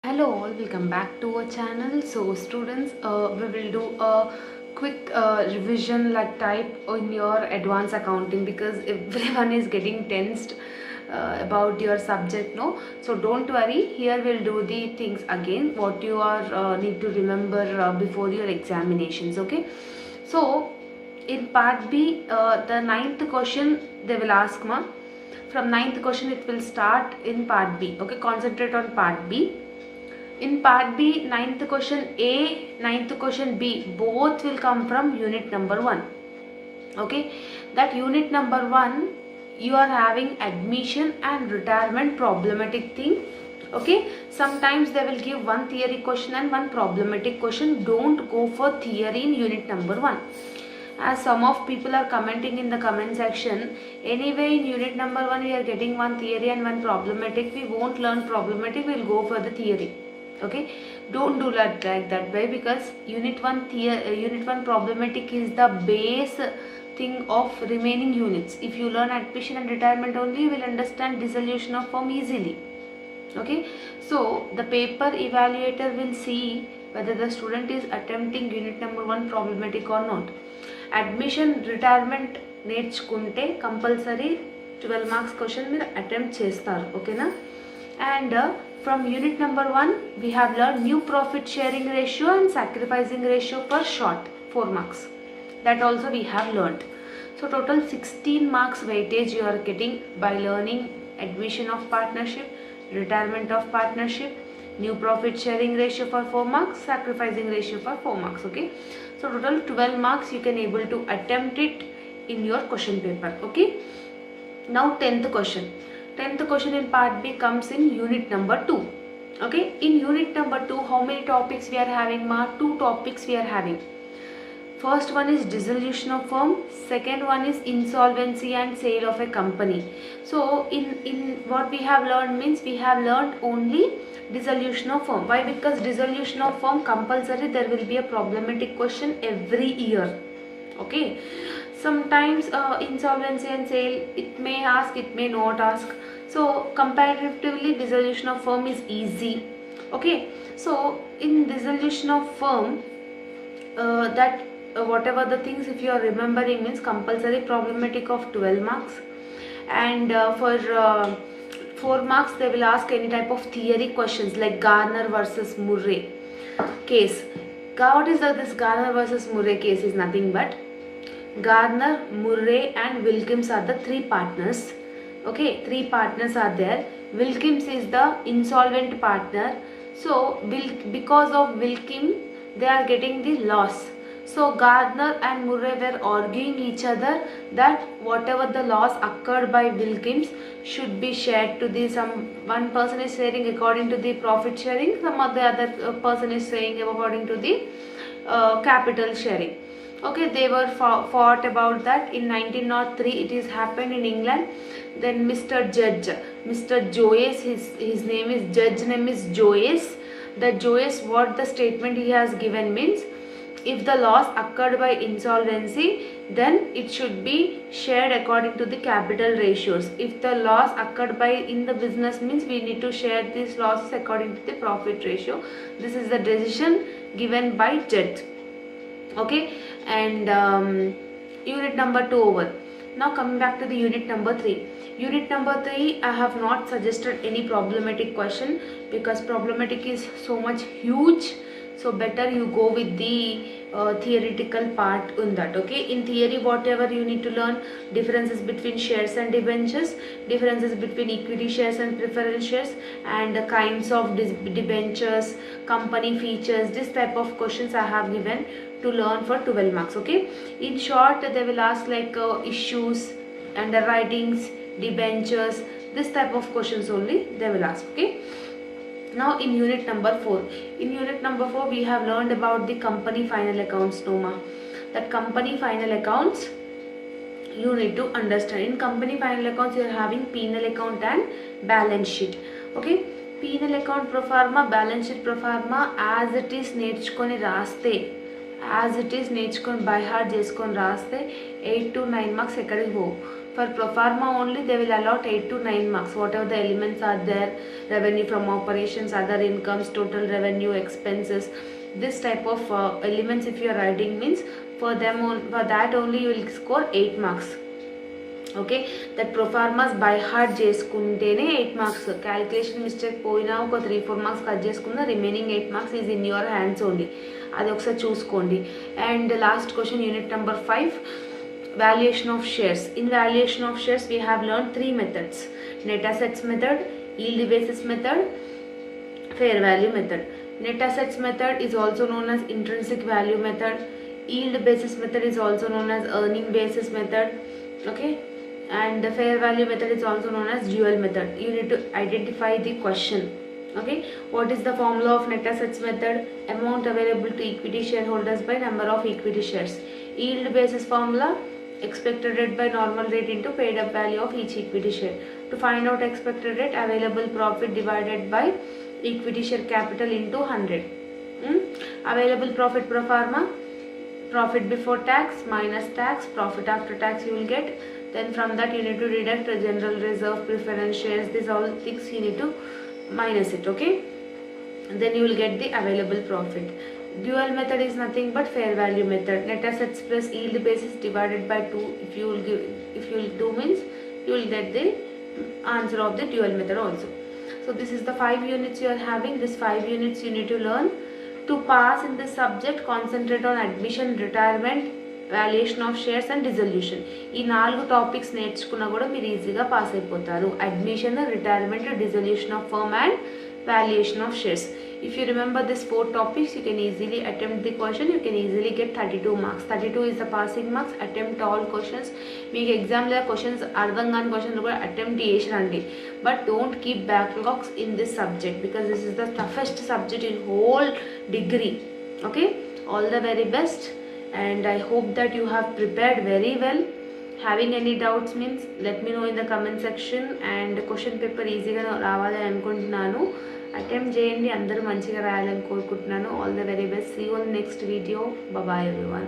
Hello all, welcome back to our channel. So students, we will do a quick revision like type in your advanced accounting because everyone is getting tensed about your subject, no? So don't worry, here we'll do the things again what you are need to remember before your examinations, okay? So in part B, the ninth question they will ask, ma. From ninth question it will start in part B, okay? Concentrate on part B. In part B, ninth question A, ninth question B, both will come from unit number 1. Okay, that unit number 1, you are having admission and retirement problematic thing. Okay, sometimes they will give one theory question and one problematic question. Don't go for theory in unit number 1. As some of people are commenting in the comment section, anyway in unit number 1 we are getting one theory and one problematic. We won't learn problematic, we will go for the theory. Okay, don't do that like that way, because unit 1 problematic is the base thing of remaining units. If you learn admission and retirement only, you will understand dissolution of firm easily. Okay, so the paper evaluator will see whether the student is attempting unit number 1 problematic or not. Admission retirement నేర్చుకుంటే compulsory 12 marks question మీరు attempt చేస్తారు, ఓకేనా? And from unit number 1 we have learned new profit sharing ratio and sacrificing ratio per short, 4 marks. That also we have learned. So total 16 marks weightage you are getting by learning admission of partnership, retirement of partnership, new profit sharing ratio for 4 marks, sacrificing ratio for 4 marks. Okay, so total 12 marks you can able to attempt it in your question paper. Okay, now 10th question. 10th question in part B comes in unit number 2. Okay, in unit number 2 how many topics we are having, ma? 2 topics we are having. First one is dissolution of firm, second one is insolvency and sale of a company. So in what we have learned means we have learned only dissolution of firm. Why? Because dissolution of firm compulsory there will be a problematic question every year. Okay, sometimes insolvency and sale it may ask, it may not ask. So comparatively dissolution of firm is easy. Okay, so in dissolution of firm whatever the things if you are remembering means compulsory problematic of 12 marks, and for 4 marks they will ask any type of theory questions like Garner versus Murray case. What is this Garner versus Murray case? Is nothing but Garner, Murray and Wilkins are the 3 partners. Okay, 3 partners are there. Wilkins is the insolvent partner. So because of Wilkins they are getting the loss. So Garner and Murray were arguing each other that whatever the loss occurred by Wilkins should be shared to the one person is sharing according to the profit sharing, some of the other person is saying according to the capital sharing. Okay, they were fought about that. In 1903 it is happened in England. Then Mr. Judge, Mr. Joyce, his name is, judge name is Joyce. The Joyce, what the statement he has given means, if the loss occurred by insolvency then it should be shared according to the capital ratios. If the loss occurred by in the business means we need to share these losses according to the profit ratio. This is the decision given by judge. Okay, and unit number 2 over. Now coming back to the unit number 3. Unit number 3 I have not suggested any problematic question because problematic is so much huge, so better you go with the theoretical part in that. Okay, in theory whatever you need to learn, differences between shares and debentures, differences between equity shares and preference shares, and the kinds of debentures, company features, this type of questions I have given to learn for 12 marks. Okay, in short they will ask like issues, underwritings, debentures, this type of questions only they will ask. Okay, now in unit number 4. In unit number 4 we have learned about the company final accounts, Noma. That company final accounts you need to understand. In company final accounts you are having penal account and balance sheet. Okay, penal account pro forma, balance sheet pro forma as it is నేర్చుకొని రాస్తే, as it is నేర్చుకొని by heart చేసుకొని రాస్తే 8 to 9 marks ఎక్కడికి పోవు. For pro forma only they will allot 8 to 9 marks, whatever the elements are there, revenue from operations, other incomes, total revenue, expenses, this type of elements if you are writing means for that only you will score 8 marks. Okay, that proformas by heart చేసుకుంటేనే 8 marks. Calculation mistake పోయినా ఒక 3-4 marks cut చేసుకున్న remaining 8 marks is in your hands only. అది ఒకసారి చూసుకోండి. And last question, unit number 5, valuation of shares. In valuation of shares we have learned 3 methods: net assets method, yield basis method, fair value method. Net assets method is also known as intrinsic value method. Yield basis method is also known as earning basis method. Okay, and the fair value method is also known as dual method. You need to identify the question. Okay, what is the formula of net assets method? Amount available to equity shareholders by number of equity shares. Yield basis formula, expected rate by normal rate into paid up value of each equity share. To find out expected rate, available profit divided by equity share capital into 100. Available profit pro forma, profit before tax minus tax, profit after tax you will get. Then from that you need to deduct the general reserve, preference shares, these all things you need to minus it. Okay, then you will get the available profit. Dual method is nothing but fair value method. Net assets plus yield basis divided by 2. If you will do means you will get the answer of the dual method also. So this is the 5 units you are having. This 5 units you need to learn. To pass in this subject, concentrate on admission, retirement, valuation of shares and dissolution. ఈ 4 topics నేర్చుకున్నా కూడా మీరు ఈజీగా pass అయిపోతారు. Admission, retirement, dissolution of firm and valuation of shares. If you remember these 4 topics, you can easily attempt the question. You can easily get 32 marks. 32 is the passing marks. Attempt all questions. మీకు ఎగ్జామ్లో questions అర్థం కాని questions కూడా attempt చేసి రండి. But don't keep backlogs in this subject because this is the toughest subject in whole degree. Okay, all the very best and I hope that you have prepared very well. Having any doubts means let me know in the comment section. And question paper ఈజీగా రావాలని అనుకుంటున్నాను. Attempt చేయండి, అందరూ మంచిగా రాయాలని కోరుకుంటున్నాను. All the very best. See you in next video. Bye everyone.